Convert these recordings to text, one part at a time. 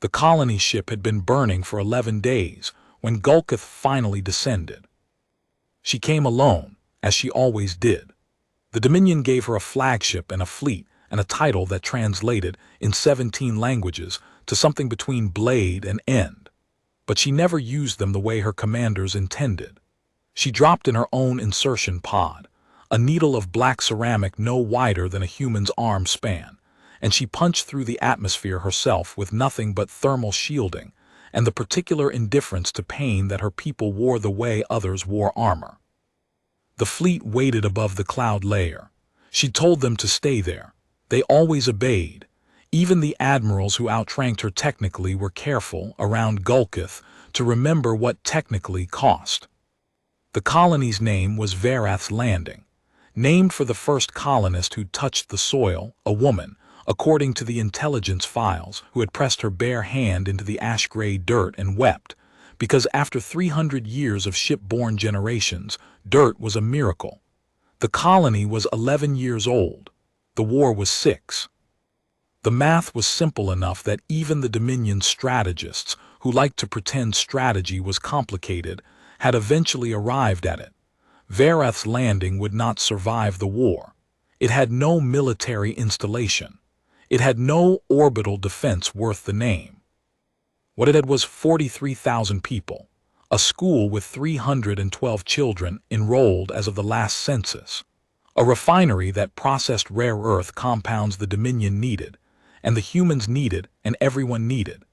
The colony ship had been burning for 11 days when Gulkith finally descended. She came alone, as she always did. The Dominion gave her a flagship and a fleet and a title that translated in 17 languages to something between blade and end. But she never used them the way her commanders intended. She dropped in her own insertion pod, a needle of black ceramic no wider than a human's arm span, and she punched through the atmosphere herself with nothing but thermal shielding and the particular indifference to pain that her people wore the way others wore armor. The fleet waited above the cloud layer. She told them to stay there. They always obeyed. Even the admirals who outranked her technically were careful, around Gulkith, to remember what technically cost. The colony's name was Verath's Landing, named for the first colonist who touched the soil, a woman, according to the intelligence files, who had pressed her bare hand into the ash-gray dirt and wept, because after 300 years of ship-borne generations, dirt was a miracle. The colony was 11 years old. The war was 6. The math was simple enough that even the Dominion strategists, who liked to pretend strategy was complicated, had eventually arrived at it. Verath's Landing would not survive the war. It had no military installation. It had no orbital defense worth the name. What it had was 43,000 people, a school with 312 children enrolled as of the last census, a refinery that processed rare earth compounds the Dominion needed, and the humans needed, and everyone needed,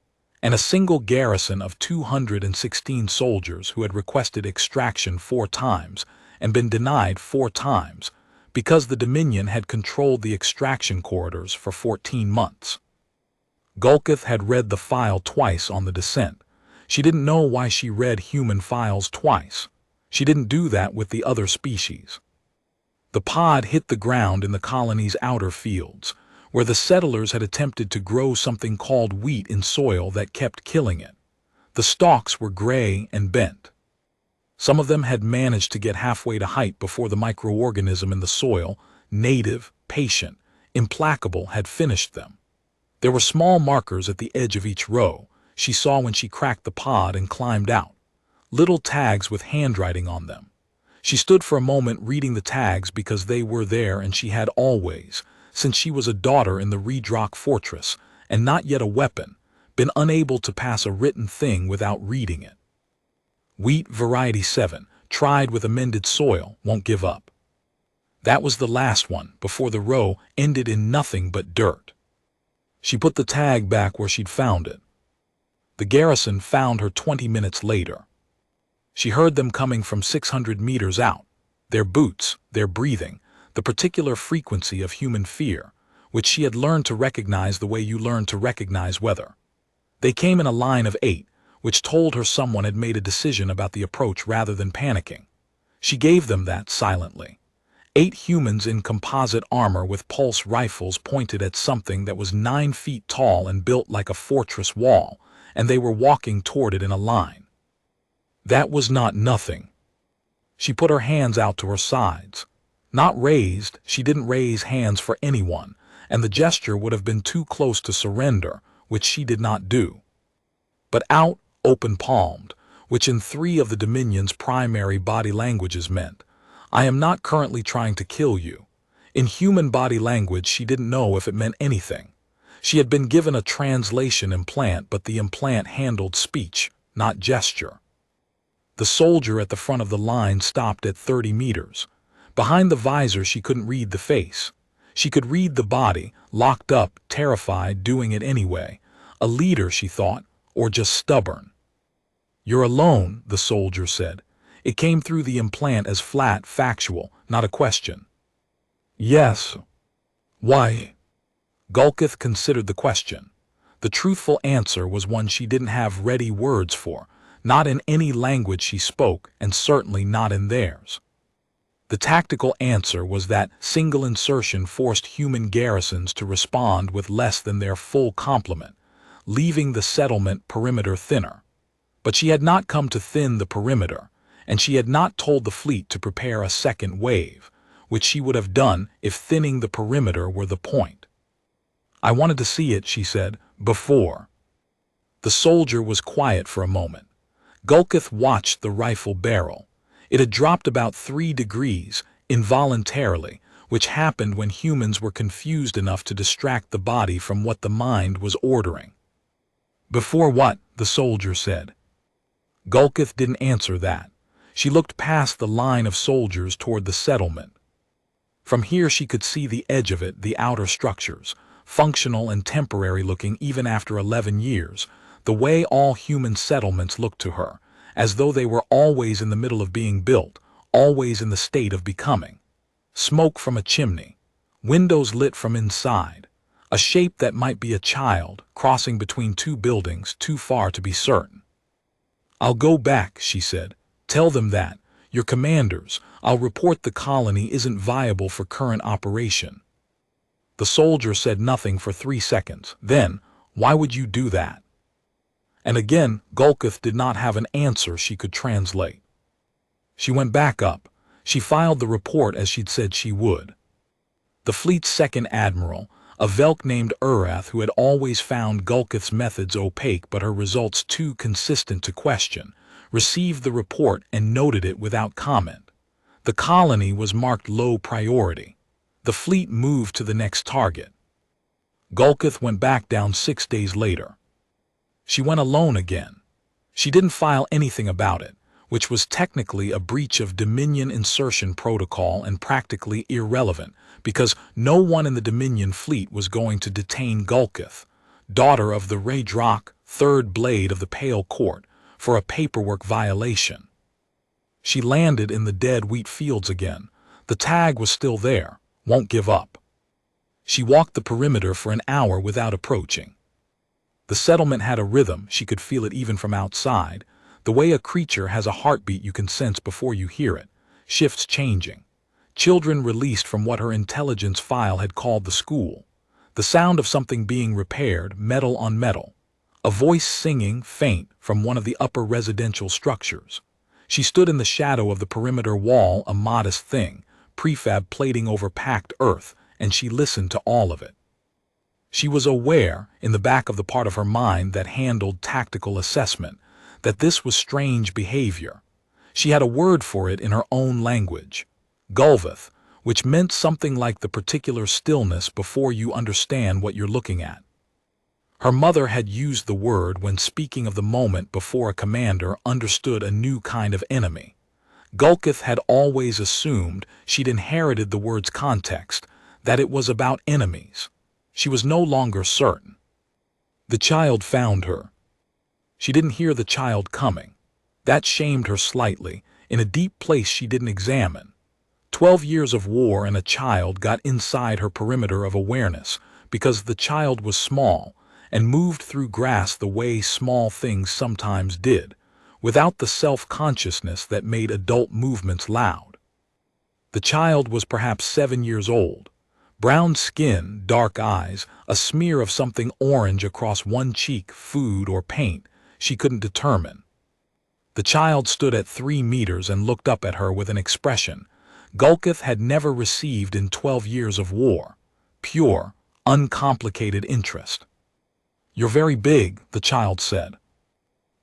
and a single garrison of 216 soldiers who had requested extraction 4 times and been denied 4 times because the Dominion had controlled the extraction corridors for 14 months. Gulkith had read the file twice on the descent. She didn't know why she read human files twice. She didn't do that with the other species. The pod hit the ground in the colony's outer fields, where the settlers had attempted to grow something called wheat in soil that kept killing it. The stalks were gray and bent. Some of them had managed to get halfway to height before the microorganism in the soil, native, patient, implacable, had finished them. There were small markers at the edge of each row she saw when she cracked the pod and climbed out, little tags with handwriting on them. She stood for a moment reading the tags because they were there, and she had always, since she was a daughter in the Redrock fortress and not yet a weapon, been unable to pass a written thing without reading it. Wheat Variety 7, tried with amended soil, won't give up. That was the last one, before the row ended in nothing but dirt. She put the tag back where she'd found it. The garrison found her 20 minutes later. She heard them coming from 600 meters out, their boots, their breathing, the particular frequency of human fear, which she had learned to recognize the way you learn to recognize weather. They came in a line of 8, which told her someone had made a decision about the approach rather than panicking. She gave them that silently. 8 humans in composite armor with pulse rifles pointed at something that was 9 feet tall and built like a fortress wall, and they were walking toward it in a line. That was not nothing. She put her hands out to her sides. Not raised, she didn't raise hands for anyone, and the gesture would have been too close to surrender, which she did not do. But out, open-palmed, which in 3 of the Dominion's primary body languages meant, I am not currently trying to kill you. In human body language, she didn't know if it meant anything. She had been given a translation implant, but the implant handled speech, not gesture. The soldier at the front of the line stopped at 30 meters. Behind the visor, she couldn't read the face. She could read the body, locked up, terrified, doing it anyway. A leader, she thought, or just stubborn. You're alone, the soldier said. It came through the implant as flat, factual, not a question. Yes. Why? Gulkith considered the question. The truthful answer was one she didn't have ready words for, not in any language she spoke, and certainly not in theirs. The tactical answer was that single insertion forced human garrisons to respond with less than their full complement, leaving the settlement perimeter thinner. But she had not come to thin the perimeter, and she had not told the fleet to prepare a second wave, which she would have done if thinning the perimeter were the point. I wanted to see it, she said, before. The soldier was quiet for a moment. Gulkith watched the rifle barrel. It had dropped about 3 degrees, involuntarily, which happened when humans were confused enough to distract the body from what the mind was ordering. "Before what?" the soldier said. Gulkith didn't answer that. She looked past the line of soldiers toward the settlement. From here she could see the edge of it, the outer structures, functional and temporary looking even after 11 years, the way all human settlements looked to her, as though they were always in the middle of being built, always in the state of becoming. Smoke from a chimney, windows lit from inside, a shape that might be a child crossing between 2 buildings too far to be certain. "I'll go back," she said. "Tell them that. Your commanders. I'll report the colony isn't viable for current operation." The soldier said nothing for 3 seconds. Then, "Why would you do that?" And again, Gulkith did not have an answer she could translate. She went back up. She filed the report as she'd said she would. The fleet's second admiral, a Velk named Urath, who had always found Gulkith's methods opaque but her results too consistent to question, received the report and noted it without comment. The colony was marked low priority. The fleet moved to the next target. Gulkith went back down 6 days later. She went alone again. She didn't file anything about it, which was technically a breach of Dominion insertion protocol and practically irrelevant, because no one in the Dominion fleet was going to detain Gulkith, daughter of the Raydrock, third blade of the Pale Court, for a paperwork violation. She landed in the dead wheat fields again. The tag was still there. Won't give up. She walked the perimeter for an hour without approaching. The settlement had a rhythm. She could feel it even from outside. The way a creature has a heartbeat you can sense before you hear it. Shifts changing. Children released from what her intelligence file had called the school. The sound of something being repaired, metal on metal. A voice singing, faint, from one of the upper residential structures. She stood in the shadow of the perimeter wall, a modest thing, prefab plating over packed earth, and she listened to all of it. She was aware, in the back of the part of her mind that handled tactical assessment, that this was strange behavior. She had a word for it in her own language, Gulvith, which meant something like the particular stillness before you understand what you're looking at. Her mother had used the word when speaking of the moment before a commander understood a new kind of enemy. Gulkith had always assumed she'd inherited the word's context, that it was about enemies. She was no longer certain. The child found her. She didn't hear the child coming. That shamed her slightly, in a deep place she didn't examine. 12 years of war and a child got inside her perimeter of awareness because the child was small and moved through grass the way small things sometimes did, without the self-consciousness that made adult movements loud. The child was perhaps 7 years old. Brown skin, dark eyes, a smear of something orange across one cheek, food or paint, she couldn't determine. The child stood at 3 meters and looked up at her with an expression Gulkith had never received in 12 years of war. Pure, uncomplicated interest. "You're very big," the child said.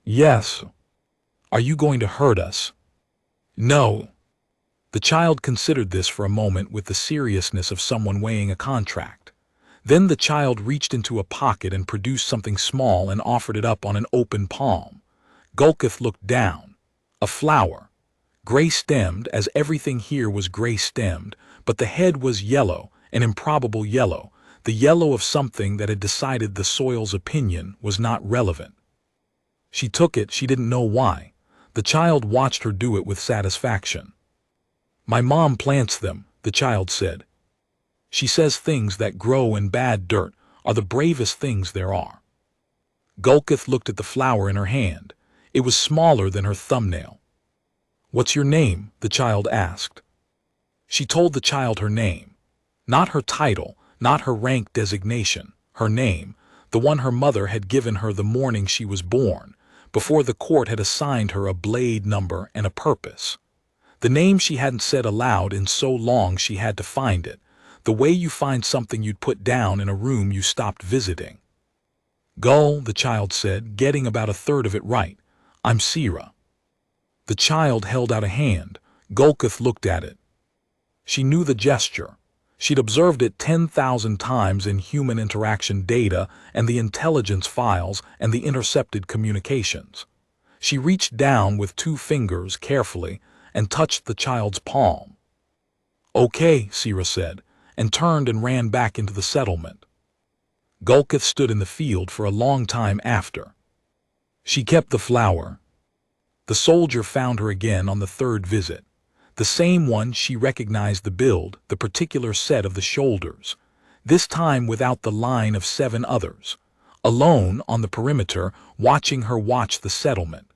"Yes." "Are you going to hurt us?" "No." The child considered this for a moment with the seriousness of someone weighing a contract. Then the child reached into a pocket and produced something small and offered it up on an open palm. Gulkith looked down. A flower. Gray-stemmed, as everything here was gray-stemmed, but the head was yellow, an improbable yellow, the yellow of something that had decided the soil's opinion was not relevant. She took it, she didn't know why. The child watched her do it with satisfaction. "My mom plants them," the child said. "She says things that grow in bad dirt are the bravest things there are." Gulkith looked at the flower in her hand. It was smaller than her thumbnail. "What's your name?" the child asked. She told the child her name. Not her title, not her rank designation, her name, the one her mother had given her the morning she was born, before the court had assigned her a blade number and a purpose. The name she hadn't said aloud in so long she had to find it, the way you find something you'd put down in a room you stopped visiting. Gull, the child said, getting about a third of it right. I'm Sira. The child held out a hand. Golkith looked at it. She knew the gesture. She'd observed it 10,000 times in human interaction data and the intelligence files and the intercepted communications. She reached down with 2 fingers carefully and touched the child's palm. Okay, Sira said, and turned and ran back into the settlement. Golkith stood in the field for a long time after. She kept the flower. The soldier found her again on the 3rd visit. The same one. She recognized the build, the particular set of the shoulders. This time without the line of 7 others. Alone on the perimeter, watching her watch the settlement.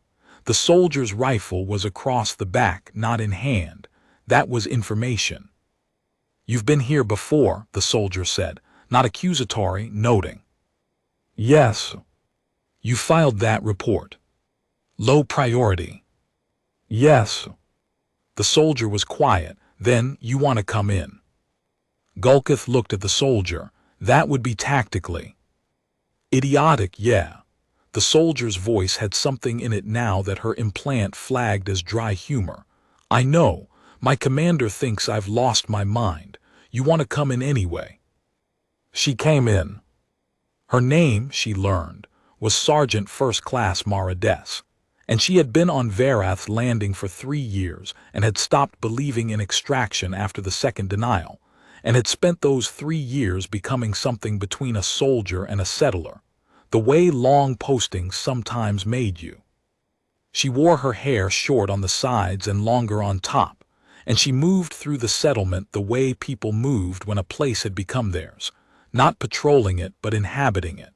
The soldier's rifle was across the back, not in hand. That was information. You've been here before, the soldier said, not accusatory, noting. Yes. You filed that report. Low priority. Yes. The soldier was quiet. Then, you want to come in. Golkith looked at the soldier. That would be tactically. Idiotic, yeah. The soldier's voice had something in it now that her implant flagged as dry humor. I know. My commander thinks I've lost my mind. You want to come in anyway. She came in. Her name, she learned, was Sergeant First Class Marades, and she had been on Verath's landing for 3 years and had stopped believing in extraction after the second denial, and had spent those 3 years becoming something between a soldier and a settler, the way long postings sometimes made you. She wore her hair short on the sides and longer on top, and she moved through the settlement the way people moved when a place had become theirs, not patrolling it but inhabiting it.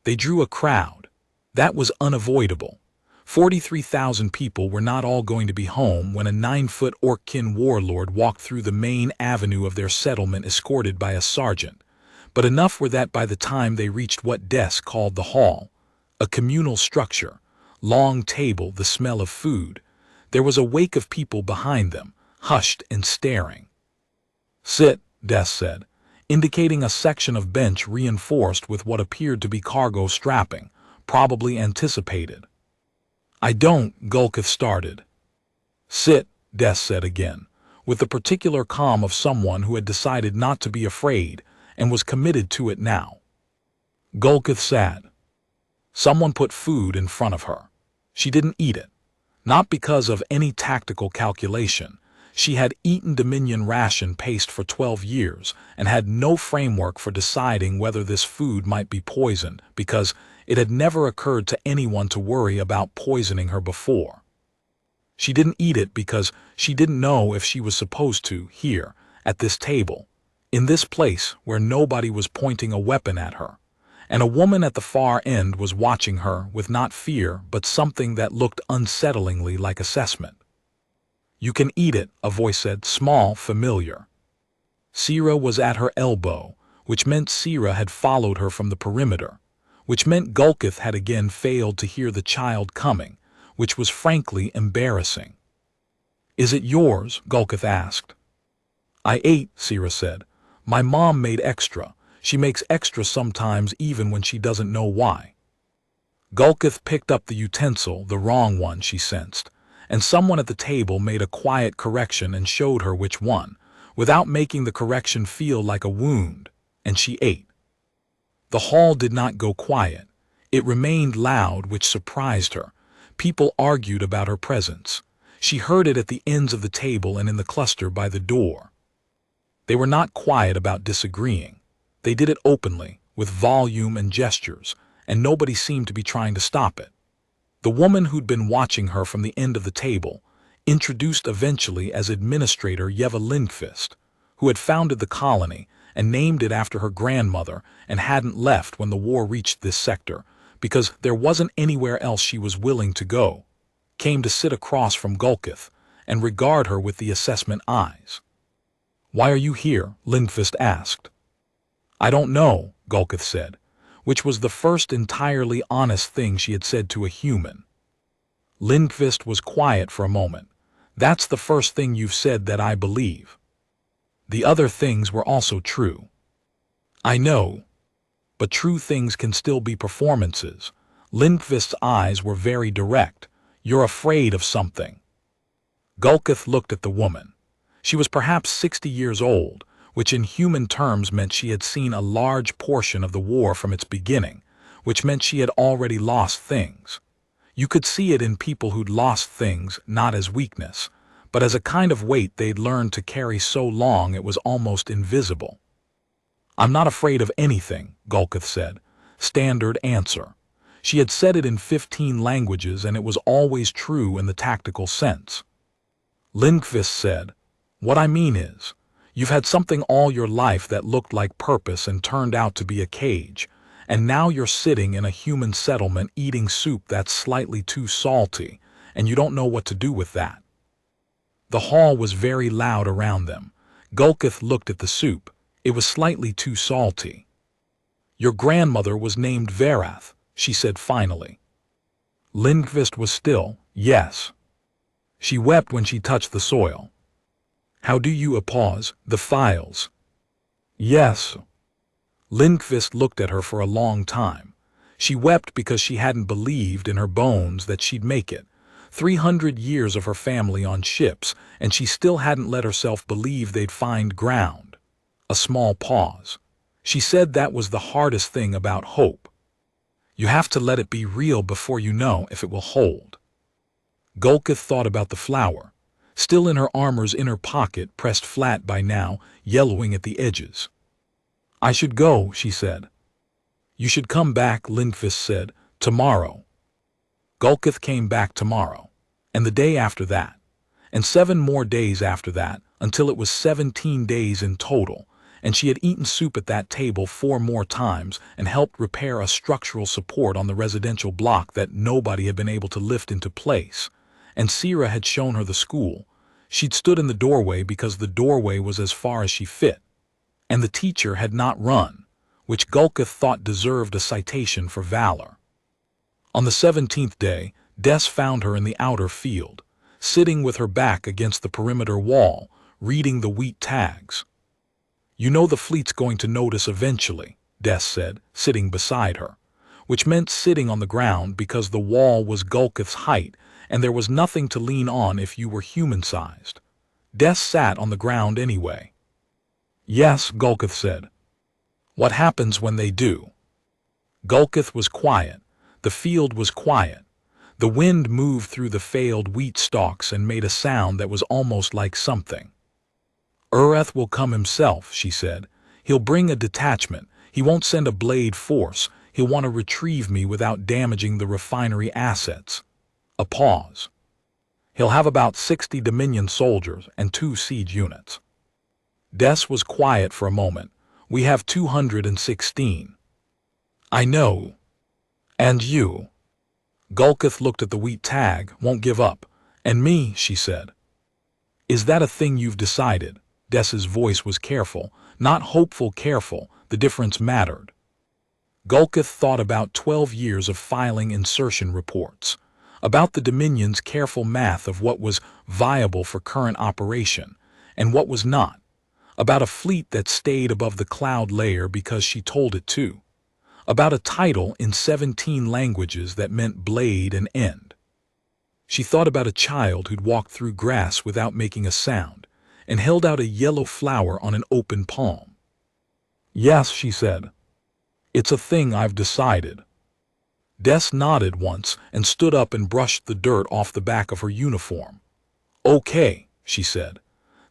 They drew a crowd. That was unavoidable. 43,000 people were not all going to be home when a 9-foot Orckin warlord walked through the main avenue of their settlement escorted by a sergeant, but enough were that by the time they reached what Des called the hall, a communal structure, long table, the smell of food, there was a wake of people behind them, hushed and staring. Sit, Des said, indicating a section of bench reinforced with what appeared to be cargo strapping, probably anticipated. I don't, Golkith started. Sit, Des said again, with the particular calm of someone who had decided not to be afraid and was committed to it now. Golkith sat. Someone put food in front of her. She didn't eat it. Not because of any tactical calculation. She had eaten Dominion ration paste for 12 years and had no framework for deciding whether this food might be poisoned because it had never occurred to anyone to worry about poisoning her before. She didn't eat it because she didn't know if she was supposed to here, at this table, in this place where nobody was pointing a weapon at her, and a woman at the far end was watching her with not fear but something that looked unsettlingly like assessment. You can eat it, a voice said, small, familiar. Sira was at her elbow, which meant Sira had followed her from the perimeter, which meant Golkith had again failed to hear the child coming, which was frankly embarrassing. Is it yours? Golkith asked. I ate, Sira said. My mom made extra. She makes extra sometimes even when she doesn't know why. Golkith picked up the utensil, the wrong one, she sensed, and someone at the table made a quiet correction and showed her which one, without making the correction feel like a wound, and she ate. The hall did not go quiet. It remained loud, which surprised her. People argued about her presence. She heard it at the ends of the table and in the cluster by the door. They were not quiet about disagreeing. They did it openly, with volume and gestures, and nobody seemed to be trying to stop it. The woman who'd been watching her from the end of the table, introduced eventually as Administrator Yeva Lindqvist, who had founded the colony and named it after her grandmother and hadn't left when the war reached this sector, because there wasn't anywhere else she was willing to go, came to sit across from Golkith and regard her with the assessment eyes. Why are you here? Lindqvist asked. I don't know, Golkith said, which was the first entirely honest thing she had said to a human. Lindqvist was quiet for a moment. That's the first thing you've said that I believe. The other things were also true. I know. but true things can still be performances. Lindqvist's eyes were very direct. You're afraid of something. Gulkith looked at the woman. She was perhaps 60 years old, which in human terms meant she had seen a large portion of the war from its beginning, which meant she had already lost things. You could see it in people who'd lost things not as weakness, but as a kind of weight they'd learned to carry so long it was almost invisible. I'm not afraid of anything, Gulkith said. Standard answer. She had said it in 15 languages and it was always true in the tactical sense. Lindqvist said, what I mean is, you've had something all your life that looked like purpose and turned out to be a cage, and now you're sitting in a human settlement eating soup that's slightly too salty, and you don't know what to do with that. The hall was very loud around them. Gulkith looked at the soup. It was slightly too salty. Your grandmother was named Verath, she said finally. Lindqvist was still, yes. She wept when she touched the soil. How do you oppose the files? Yes. Lindqvist looked at her for a long time. She wept because she hadn't believed in her bones that she'd make it. 300 years of her family on ships, and she still hadn't let herself believe they'd find ground. A small pause. She said that was the hardest thing about hope. You have to let it be real before you know if it will hold. Gulkith thought about the flower, still in her armor's inner pocket, pressed flat by now, yellowing at the edges. I should go, she said. You should come back, Lindqvist said, tomorrow. Gulkith came back tomorrow, and the day after that, and 7 more days after that, until it was 17 days in total, and she had eaten soup at that table 4 more times and helped repair a structural support on the residential block that nobody had been able to lift into place. And Sira had shown her the school. She'd stood in the doorway because the doorway was as far as she fit. And the teacher had not run, which Gulkith thought deserved a citation for valor. On the 17th day, Des found her in the outer field, sitting with her back against the perimeter wall, reading the wheat tags. You know the fleet's going to notice eventually, Des said, sitting beside her, which meant sitting on the ground because the wall was Gulkith's height and there was nothing to lean on if you were human-sized. Des sat on the ground anyway. Yes, Gulkith said. What happens when they do? Gulkith was quiet. The field was quiet. The wind moved through the failed wheat stalks and made a sound that was almost like something. Ureth will come himself, she said. He'll bring a detachment. He won't send a blade force. He'll want to retrieve me without damaging the refinery assets. A pause. He'll have about 60 Dominion soldiers and 2 siege units. Des was quiet for a moment. We have 216. I know. And you? Gulkith looked at the wheat tag. Won't give up. And me, she said. Is that a thing you've decided? Des's voice was careful, not hopeful careful. The difference mattered. Gulkith thought about 12 years of filing insertion reports, about the Dominion's careful math of what was viable for current operation and what was not, about a fleet that stayed above the cloud layer because she told it to, about a title in 17 languages that meant blade and end. She thought about a child who'd walked through grass without making a sound and held out a yellow flower on an open palm. Yes, she said. It's a thing I've decided. Des nodded once and stood up and brushed the dirt off the back of her uniform. Okay, she said.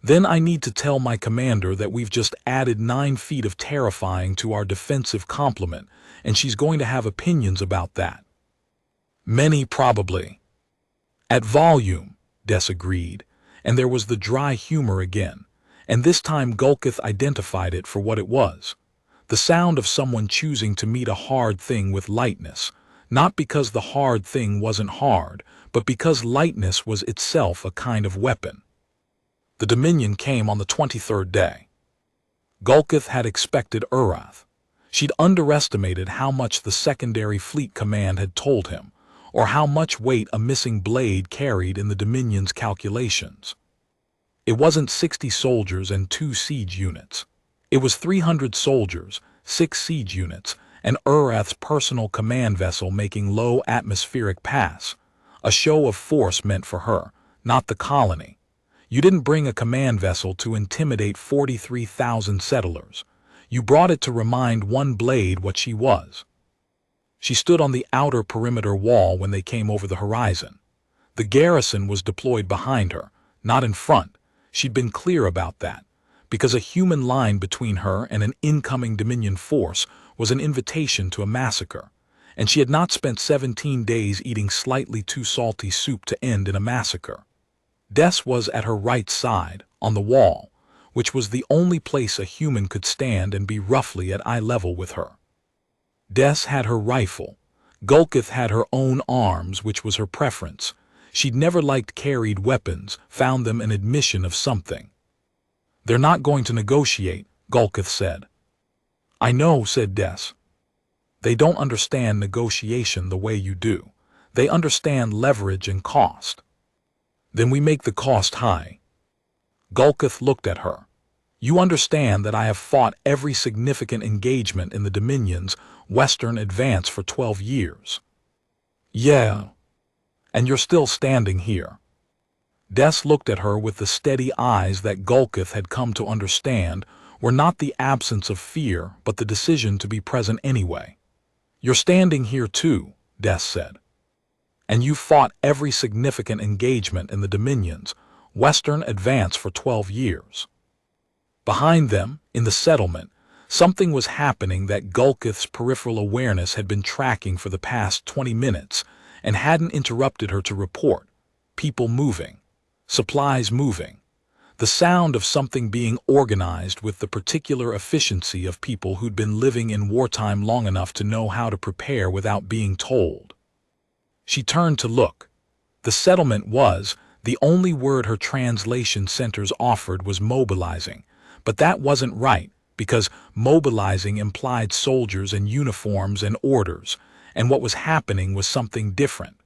Then I need to tell my commander that we've just added 9 feet of terrifying to our defensive complement, and she's going to have opinions about that. Many probably. At volume, Des agreed, and there was the dry humor again, and this time Gulkith identified it for what it was. The sound of someone choosing to meet a hard thing with lightness, not because the hard thing wasn't hard, but because lightness was itself a kind of weapon. The Dominion came on the 23rd day. Gulkith had expected Urath. She'd underestimated how much the secondary fleet command had told him, or how much weight a missing blade carried in the Dominion's calculations. It wasn't 60 soldiers and 2 siege units. It was 300 soldiers, 6 siege units, an Urath's personal command vessel making low atmospheric pass, a show of force meant for her, not the colony. You didn't bring a command vessel to intimidate 43,000 settlers. You brought it to remind one blade what she was. She stood on the outer perimeter wall when they came over the horizon. The garrison was deployed behind her, not in front. She'd been clear about that, because a human line between her and an incoming Dominion force was an invitation to a massacre, and she had not spent 17 days eating slightly too salty soup to end in a massacre. Des was at her right side, on the wall, which was the only place a human could stand and be roughly at eye level with her. Des had her rifle. Gulkith had her own arms, which was her preference. She'd never liked carried weapons, found them an admission of something. "They're not going to negotiate," Gulkith said. "I know," said Des. "They don't understand negotiation the way you do. They understand leverage and cost." "Then we make the cost high." Gulkith looked at her. "You understand that I have fought every significant engagement in the Dominion's western advance for 12 years. Yeah. And you're still standing here." Des looked at her with the steady eyes that Gulkith had come to understand were not the absence of fear but the decision to be present anyway. "You're standing here too," Des said. "And you fought every significant engagement in the Dominion's western advance for 12 years. Behind them, in the settlement, something was happening that Gulkith's peripheral awareness had been tracking for the past 20 minutes and hadn't interrupted her to report. People moving. Supplies moving. The sound of something being organized with the particular efficiency of people who'd been living in wartime long enough to know how to prepare without being told. She turned to look. The settlement was, the only word her translation centers offered was mobilizing, but that wasn't right, because mobilizing implied soldiers and uniforms and orders, and what was happening was something different.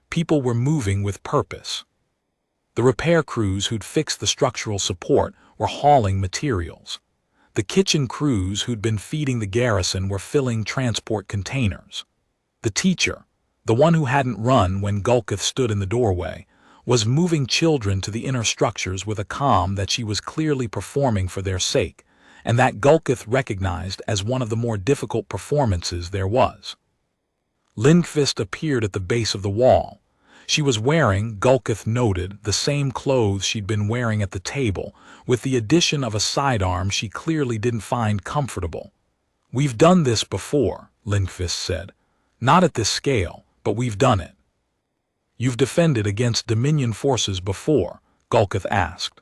People were moving with purpose. The repair crews who'd fixed the structural support were hauling materials. The kitchen crews who'd been feeding the garrison were filling transport containers. The teacher, the one who hadn't run when Gulkith stood in the doorway, was moving children to the inner structures with a calm that she was clearly performing for their sake, and that Gulkith recognized as one of the more difficult performances there was. Lindqvist appeared at the base of the wall. She was wearing, Gulkith noted, the same clothes she'd been wearing at the table, with the addition of a sidearm she clearly didn't find comfortable. "We've done this before," Lindqvist said. "Not at this scale, but we've done it." "You've defended against Dominion forces before?" Gulkith asked.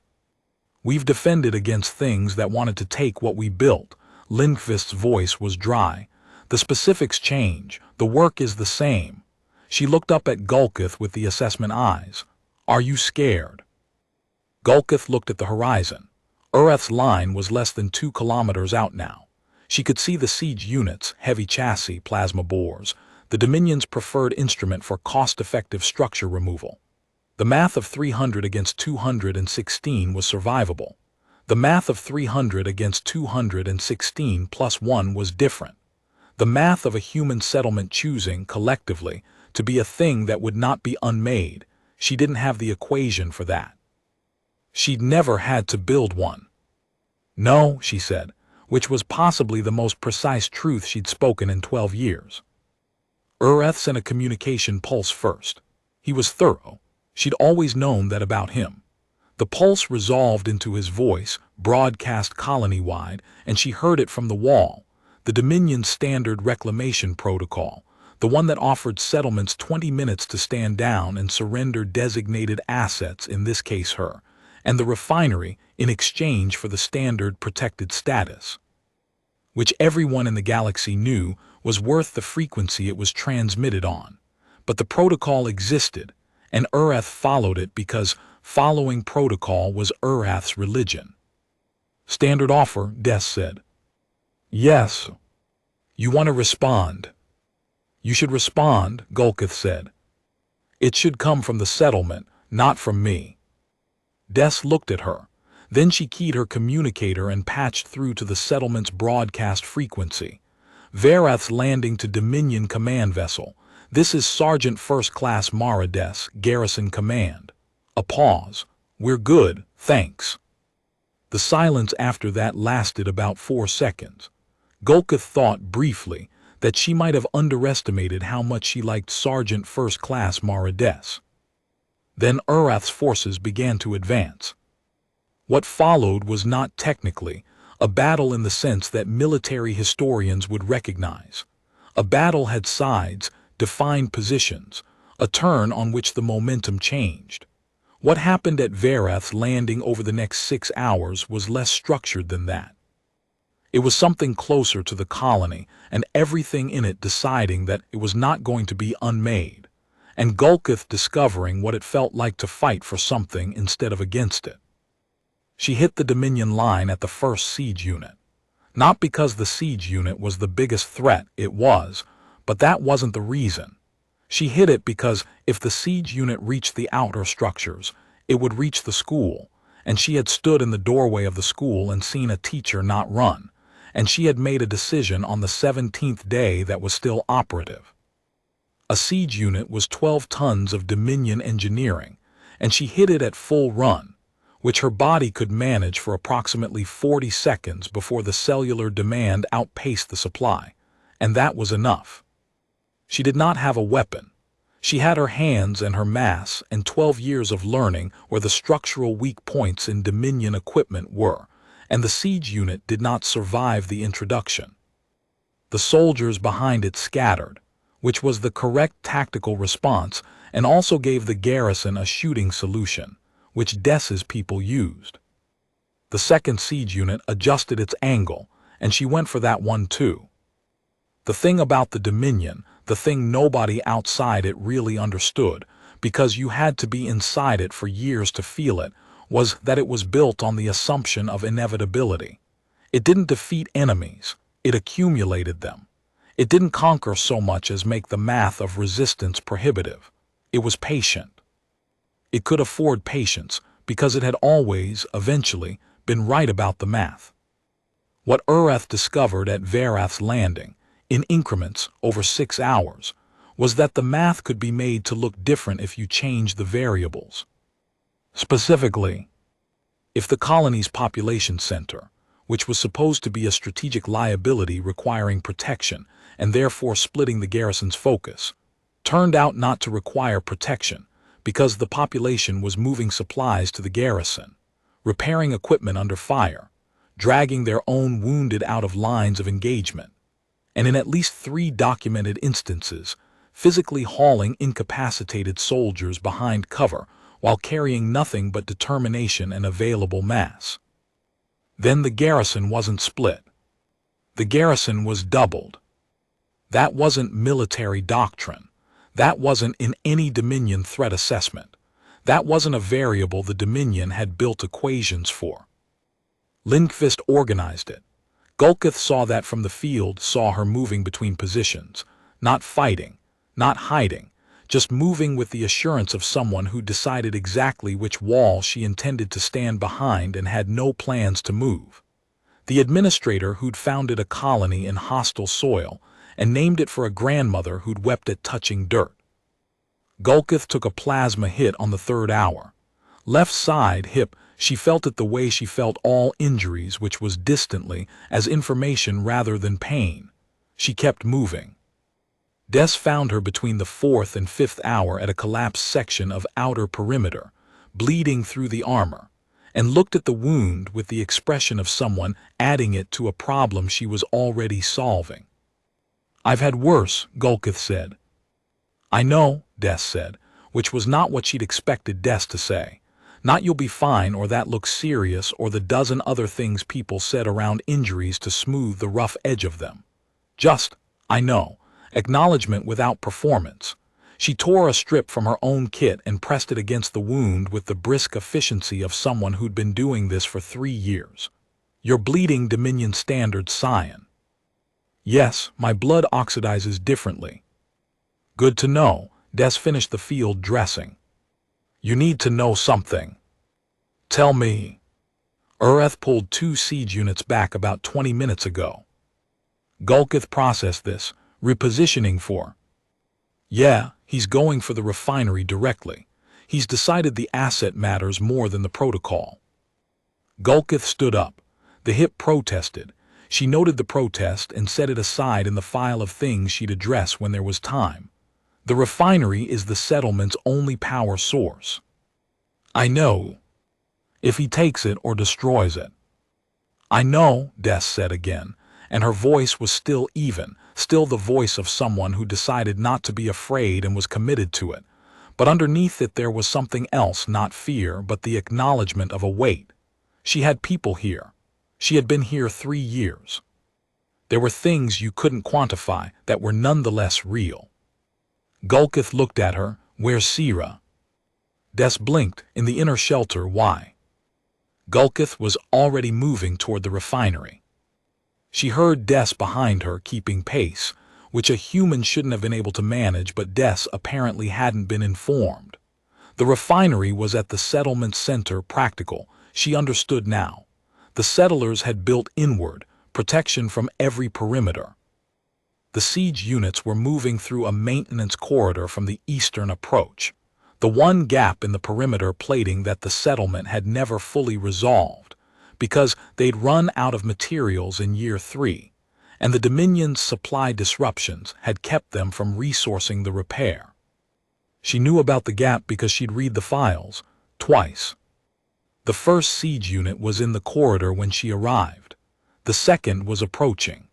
"We've defended against things that wanted to take what we built." Lindqvist's voice was dry. "The specifics change. The work is the same." She looked up at Gulkith with the assessment eyes. "Are you scared?" Gulkith looked at the horizon. Urath's line was less than 2 kilometers out now. She could see the siege units, heavy chassis, plasma bores, the Dominion's preferred instrument for cost-effective structure removal. The math of 300 against 216 was survivable. The math of 300 against 216 plus 1 was different. The math of a human settlement choosing, collectively, to be a thing that would not be unmade. She didn't have the equation for that. She'd never had to build one. "No," she said, which was possibly the most precise truth she'd spoken in 12 years. Urath sent a communication pulse first. He was thorough. She'd always known that about him. The pulse resolved into his voice, broadcast colony-wide, and she heard it from the wall. The Dominion's standard reclamation protocol, the one that offered settlements 20 minutes to stand down and surrender designated assets, in this case her, and the refinery in exchange for the standard protected status, which everyone in the galaxy knew was worth the frequency it was transmitted on. But the protocol existed, and Urath followed it because following protocol was Urath's religion. "Standard offer," Des said. "Yes." "You want to respond?" "You should respond," Gulkith said. "It should come from the settlement, not from me." Des looked at her. Then she keyed her communicator and patched through to the settlement's broadcast frequency. Verath's landing to Dominion Command Vessel. This is Sergeant First Class Mara Des, Garrison Command. A pause. We're good, thanks. The silence after that lasted about 4 seconds. Golkith thought briefly that she might have underestimated how much she liked Sergeant First Class Mara Des. Then Urath's forces began to advance. What followed was not technically a battle in the sense that military historians would recognize. A battle had sides, defined positions, a turn on which the momentum changed. What happened at Verath's landing over the next 6 hours was less structured than that. It was something closer to the colony and everything in it deciding that it was not going to be unmade, and Golkith discovering what it felt like to fight for something instead of against it. She hit the Dominion line at the first siege unit. Not because the siege unit was the biggest threat, it was, but that wasn't the reason. She hit it because if the siege unit reached the outer structures, it would reach the school, and she had stood in the doorway of the school and seen a teacher not run, and she had made a decision on the 17th day that was still operative. A siege unit was 12 tons of Dominion engineering, and she hit it at full run, which her body could manage for approximately 40 seconds before the cellular demand outpaced the supply, and that was enough. She did not have a weapon. She had her hands and her mass and 12 years of learning where the structural weak points in Dominion equipment were, and the siege unit did not survive the introduction. The soldiers behind it scattered, which was the correct tactical response and also gave the garrison a shooting solution, which Des's people used. The second siege unit adjusted its angle, and she went for that one too. The thing about the Dominion, the thing nobody outside it really understood, because you had to be inside it for years to feel it, was that it was built on the assumption of inevitability. It didn't defeat enemies, it accumulated them. It didn't conquer so much as make the math of resistance prohibitive. It was patient. It could afford patience because it had always, eventually, been right about the math. What Urath discovered at Verath's landing, in increments over 6 hours, was that the math could be made to look different if you changed the variables. Specifically, if the colony's population center, which was supposed to be a strategic liability requiring protection and therefore splitting the garrison's focus, turned out not to require protection because the population was moving supplies to the garrison, repairing equipment under fire, dragging their own wounded out of lines of engagement, and in at least 3 documented instances, physically hauling incapacitated soldiers behind cover while carrying nothing but determination and available mass. Then the garrison wasn't split. The garrison was doubled. That wasn't military doctrine. That wasn't in any Dominion threat assessment. That wasn't a variable the Dominion had built equations for. Lindqvist organized it. Golkith saw that from the field, saw her moving between positions, not fighting, not hiding, just moving with the assurance of someone who decided exactly which wall she intended to stand behind and had no plans to move. The administrator who'd founded a colony in hostile soil and named it for a grandmother who'd wept at touching dirt. Golkith took a plasma hit on the 3rd hour. Left side hip, she felt it the way she felt all injuries, which was distantly, as information rather than pain. She kept moving. Des found her between the 4th and 5th hour at a collapsed section of outer perimeter, bleeding through the armor, and looked at the wound with the expression of someone adding it to a problem she was already solving. "I've had worse," Golkith said. "I know," Des said, which was not what she'd expected Des to say. Not "you'll be fine" or "that looks serious" or the dozen other things people said around injuries to smooth the rough edge of them. Just, "I know," acknowledgement without performance. She tore a strip from her own kit and pressed it against the wound with the brisk efficiency of someone who'd been doing this for 3 years. "You're bleeding Dominion Standard Cyan." "Yes, my blood oxidizes differently." "Good to know." Des finished the field dressing. "You need to know something." "Tell me." Urath pulled 2 siege units back about 20 minutes ago. Gulkith processed this, repositioning for. Yeah, he's going for the refinery directly. He's decided the asset matters more than the protocol. Gulkith stood up. The hip protested. She noted the protest and set it aside in the file of things she'd address when there was time. The refinery is the settlement's only power source. I know. If he takes it or destroys it. I know, Des said again, and her voice was still even, still the voice of someone who decided not to be afraid and was committed to it. But underneath it there was something else, not fear, but the acknowledgement of a weight. She had people here. She had been here 3 years. There were things you couldn't quantify that were nonetheless real. Gulkith looked at her. Where's Sierra? Des blinked. In the inner shelter. Why? Gulkith was already moving toward the refinery. She heard Des behind her, keeping pace, which a human shouldn't have been able to manage, but Des apparently hadn't been informed. The refinery was at the settlement's center, practical. She understood now. The settlers had built inward, protection from every perimeter. The siege units were moving through a maintenance corridor from the eastern approach, the one gap in the perimeter plating that the settlement had never fully resolved, because they'd run out of materials in year 3, and the Dominion's supply disruptions had kept them from resourcing the repair. She knew about the gap because she'd read the files, twice. The first siege unit was in the corridor when she arrived. The second was approaching.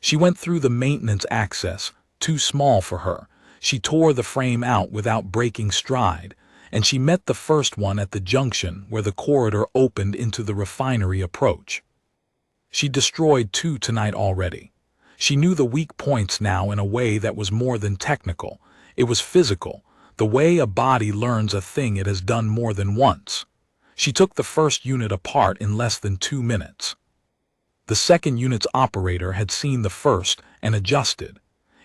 She went through the maintenance access, too small for her. She tore the frame out without breaking stride, and she met the first one at the junction where the corridor opened into the refinery approach. She destroyed 2 tonight already. She knew the weak points now in a way that was more than technical. It was physical, the way a body learns a thing it has done more than once. She took the first unit apart in less than 2 minutes. The second unit's operator had seen the first and adjusted.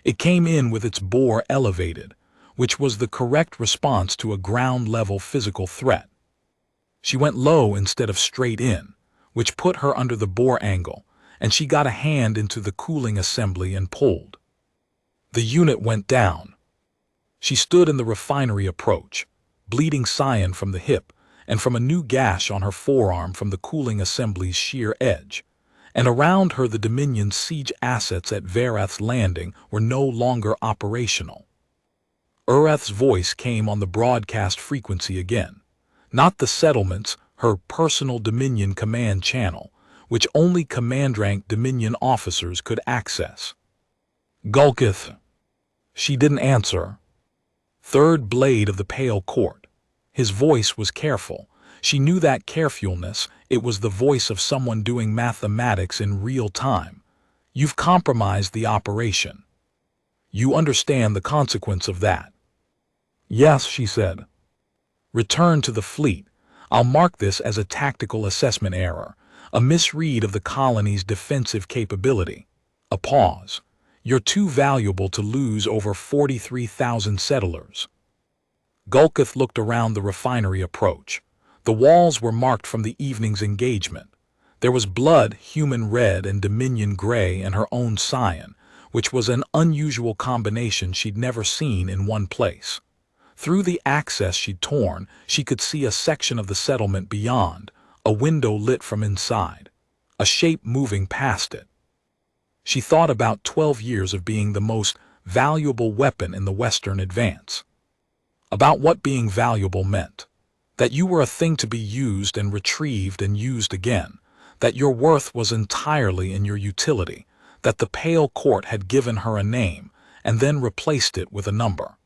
It came in with its bore elevated, which was the correct response to a ground-level physical threat. She went low instead of straight in, which put her under the bore angle, and she got a hand into the cooling assembly and pulled. The unit went down. She stood in the refinery approach, bleeding cyan from the hip and from a new gash on her forearm from the cooling assembly's sheer edge. And around her the Dominion's siege assets at Verath's landing were no longer operational. Urath's voice came on the broadcast frequency again. Not the settlement's, her personal Dominion command channel, which only command-rank Dominion officers could access. Gulkith. She didn't answer. Third blade of the Pale Court. His voice was careful. She knew that carefulness. It was the voice of someone doing mathematics in real time. You've compromised the operation. You understand the consequence of that. Yes, she said. Return to the fleet. I'll mark this as a tactical assessment error, a misread of the colony's defensive capability. A pause. You're too valuable to lose over 43,000 settlers. Gulkith looked around the refinery approach. The walls were marked from the evening's engagement. There was blood, human red and Dominion gray, and her own cyan, which was an unusual combination she'd never seen in one place. Through the access she'd torn, she could see a section of the settlement beyond, a window lit from inside, a shape moving past it. She thought about 12 years of being the most valuable weapon in the Western advance. About what being valuable meant. That you were a thing to be used and retrieved and used again. That your worth was entirely in your utility. That the Pale Court had given her a name and then replaced it with a number.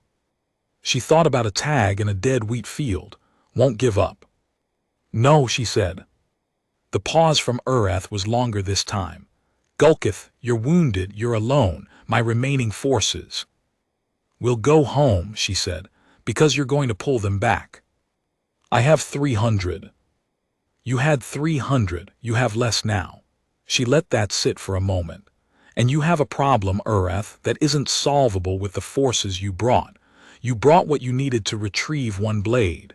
She thought about a tag in a dead wheat field. Won't give up. No, she said. The pause from Urath was longer this time. Gulkith, you're wounded, you're alone, my remaining forces. We'll go home, she said, because you're going to pull them back. I have 300. You had 300, you have less now. She let that sit for a moment. And you have a problem, Urath, that isn't solvable with the forces you brought. You brought what you needed to retrieve one blade.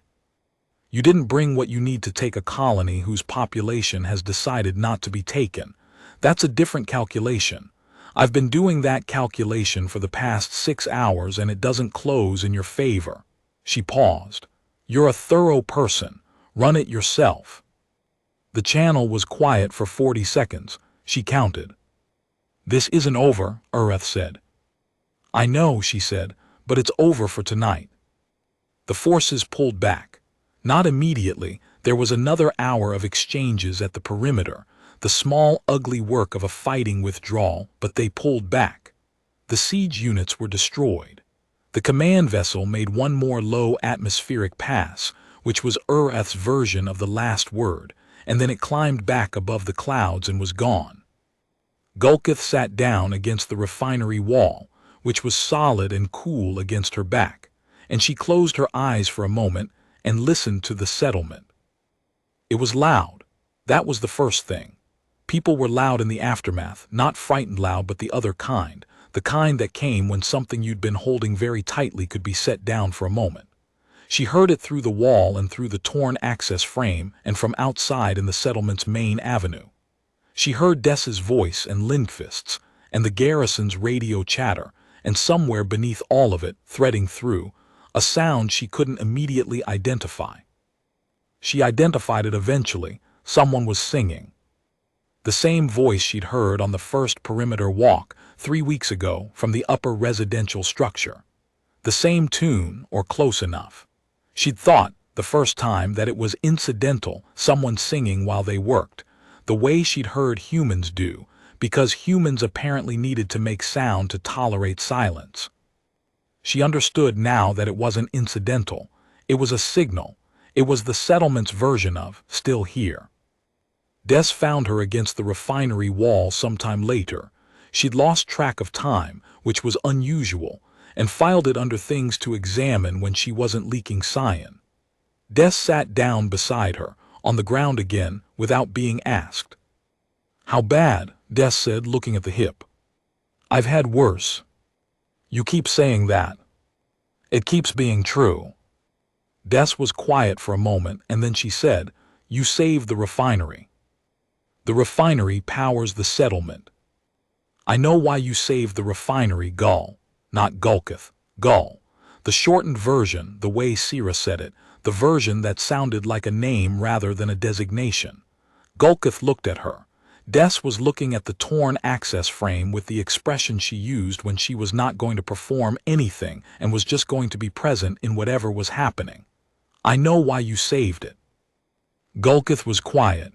You didn't bring what you need to take a colony whose population has decided not to be taken. That's a different calculation. I've been doing that calculation for the past 6 hours and it doesn't close in your favor. She paused. You're a thorough person. Run it yourself. The channel was quiet for 40 seconds. She counted. This isn't over, Ureth said. I know, she said, but it's over for tonight. The forces pulled back. Not immediately. There was another hour of exchanges at the perimeter, the small, ugly work of a fighting withdrawal, but they pulled back. The siege units were destroyed. The command vessel made one more low atmospheric pass, which was Ureth's version of the last word, and then it climbed back above the clouds and was gone. Gulkith sat down against the refinery wall, which was solid and cool against her back, and she closed her eyes for a moment and listened to the settlement. It was loud. That was the first thing. People were loud in the aftermath, not frightened loud, but the other kind, the kind that came when something you'd been holding very tightly could be set down for a moment. She heard it through the wall and through the torn access frame and from outside in the settlement's main avenue. She heard Dess's voice and Lindqvist's and the garrison's radio chatter, and somewhere beneath all of it, threading through, a sound she couldn't immediately identify. She identified it eventually. Someone was singing. The same voice she'd heard on the first perimeter walk 3 weeks ago from the upper residential structure. The same tune, or close enough. She'd thought, the first time, that it was incidental, someone singing while they worked, the way she'd heard humans do, because humans apparently needed to make sound to tolerate silence. She understood now that it wasn't incidental. It was a signal. It was the settlement's version of still here. Des found her against the refinery wall sometime later. She'd lost track of time, which was unusual, and filed it under things to examine when she wasn't leaking cyan. Des sat down beside her, on the ground again, without being asked. How bad? Des said, looking at the hip. I've had worse. You keep saying that. It keeps being true. Des was quiet for a moment, and then she said, You saved the refinery. The refinery powers the settlement. I know why you saved the refinery, Gull. Not Gulkith. Gull. The shortened version, the way Sira said it, the version that sounded like a name rather than a designation. Gulkith looked at her. Des was looking at the torn access frame with the expression she used when she was not going to perform anything and was just going to be present in whatever was happening. I know why you saved it. Gulkith was quiet.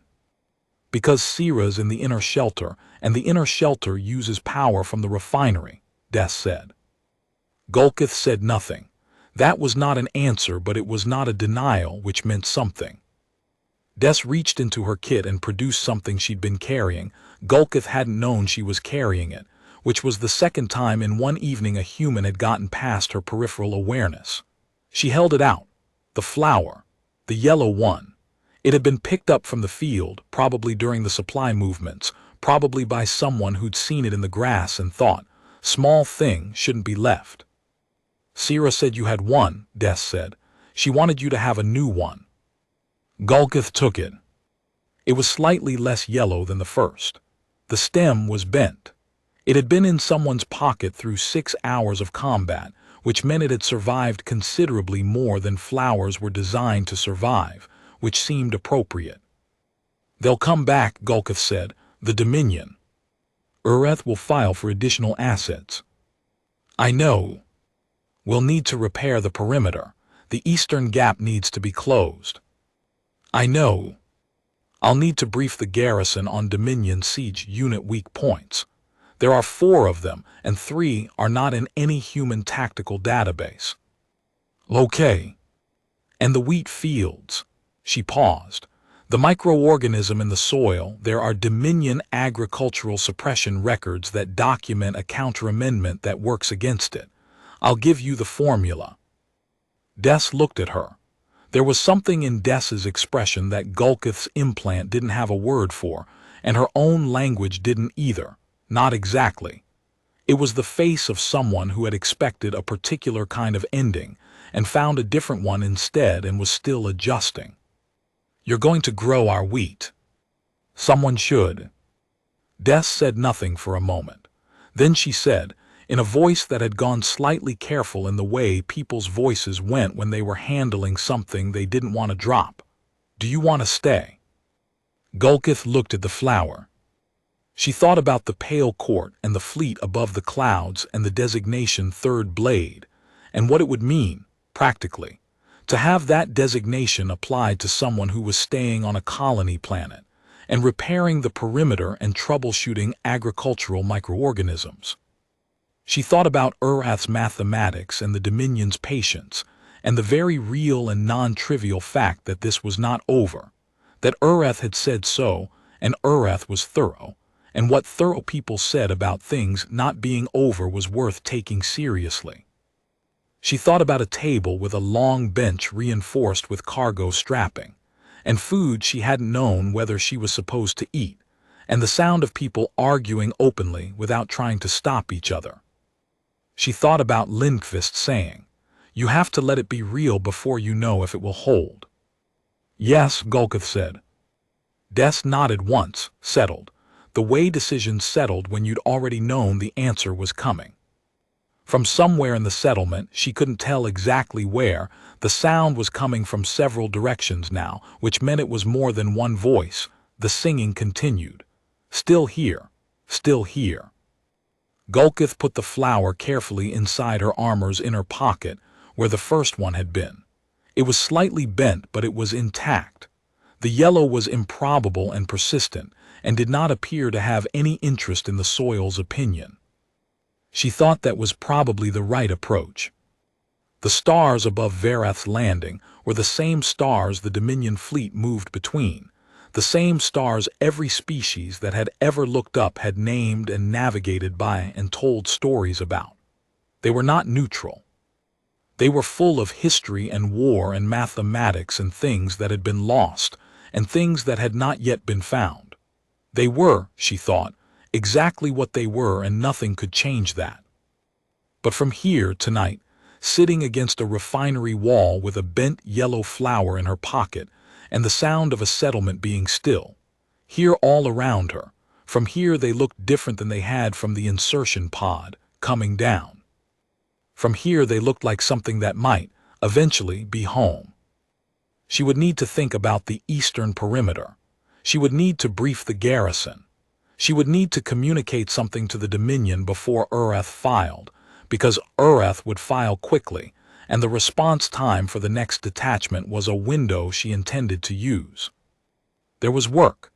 Because Sira's in the inner shelter, and the inner shelter uses power from the refinery, Des said. Gulkith said nothing. That was not an answer, but it was not a denial, which meant something. Des reached into her kit and produced something she'd been carrying. Gulkith hadn't known she was carrying it, which was the second time in one evening a human had gotten past her peripheral awareness. She held it out. The flower. The yellow one. It had been picked up from the field, probably during the supply movements, probably by someone who'd seen it in the grass and thought, small thing, shouldn't be left. Sira said you had one, Des said. She wanted you to have a new one. Gulkith took it. It was slightly less yellow than the first. The stem was bent. It had been in someone's pocket through 6 hours of combat, which meant it had survived considerably more than flowers were designed to survive, which seemed appropriate. They'll come back, Gulkith said, the Dominion. Ureth will file for additional assets. I know. We'll need to repair the perimeter. The eastern gap needs to be closed. I know. I'll need to brief the garrison on Dominion siege unit weak points. There are 4 of them, and 3 are not in any human tactical database. Okay. And the wheat fields. She paused. The microorganism in the soil, there are Dominion agricultural suppression records that document a counter-amendment that works against it. I'll give you the formula. Des looked at her. There was something in Des's expression that Gulkith's implant didn't have a word for, and her own language didn't either. Not exactly. It was the face of someone who had expected a particular kind of ending and found a different one instead and was still adjusting. You're going to grow our wheat. Someone should. Des said nothing for a moment. Then she said, in a voice that had gone slightly careful in the way people's voices went when they were handling something they didn't want to drop, "Do you want to stay?" Gulkith looked at the flower. She thought about the pale court and the fleet above the clouds and the designation Third Blade, and what it would mean, practically, to have that designation applied to someone who was staying on a colony planet and repairing the perimeter and troubleshooting agricultural microorganisms. She thought about Urath's mathematics and the Dominion's patience, and the very real and non-trivial fact that this was not over, that Urath had said so, and Urath was thorough, and what thorough people said about things not being over was worth taking seriously. She thought about a table with a long bench reinforced with cargo strapping, and food she hadn't known whether she was supposed to eat, and the sound of people arguing openly without trying to stop each other. She thought about Lindqvist saying, "You have to let it be real before you know if it will hold." "Yes," Gulkith said. Des nodded once, settled, the way decisions settled when you'd already known the answer was coming. From somewhere in the settlement, she couldn't tell exactly where, the sound was coming from several directions now, which meant it was more than one voice. The singing continued. "Still here, still here." Gulkith put the flower carefully inside her armor's inner pocket, where the first one had been. It was slightly bent, but it was intact. The yellow was improbable and persistent, and did not appear to have any interest in the soil's opinion. She thought that was probably the right approach. The stars above Verath's landing were the same stars the Dominion fleet moved between, the same stars every species that had ever looked up had named and navigated by and told stories about. They were not neutral. They were full of history and war and mathematics and things that had been lost and things that had not yet been found. They were, she thought, exactly what they were, and nothing could change that. But from here, tonight, sitting against a refinery wall with a bent yellow flower in her pocket and the sound of a settlement being still, here all around her, from here they looked different than they had from the insertion pod, coming down. From here they looked like something that might, eventually, be home. She would need to think about the eastern perimeter. She would need to brief the garrison. She would need to communicate something to the Dominion before Urath filed, because Urath would file quickly, and the response time for the next detachment was a window she intended to use. There was work.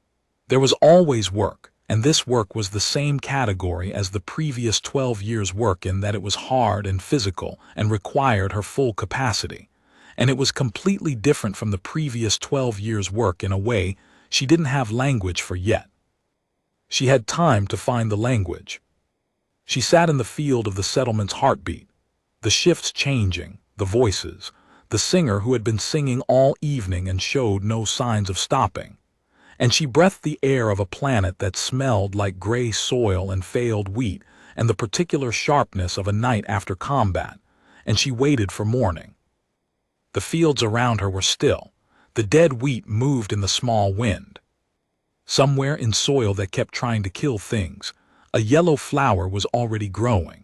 There was always work, and this work was the same category as the previous 12 years' work in that it was hard and physical and required her full capacity, and it was completely different from the previous 12 years' work in a way she didn't have language for yet. She had time to find the language. She sat in the field of the settlement's heartbeat, the shifts changing, the voices, the singer who had been singing all evening and showed no signs of stopping, and she breathed the air of a planet that smelled like gray soil and failed wheat and the particular sharpness of a night after combat, and she waited for morning. The fields around her were still. The dead wheat moved in the small wind. Somewhere in soil that kept trying to kill things, a yellow flower was already growing.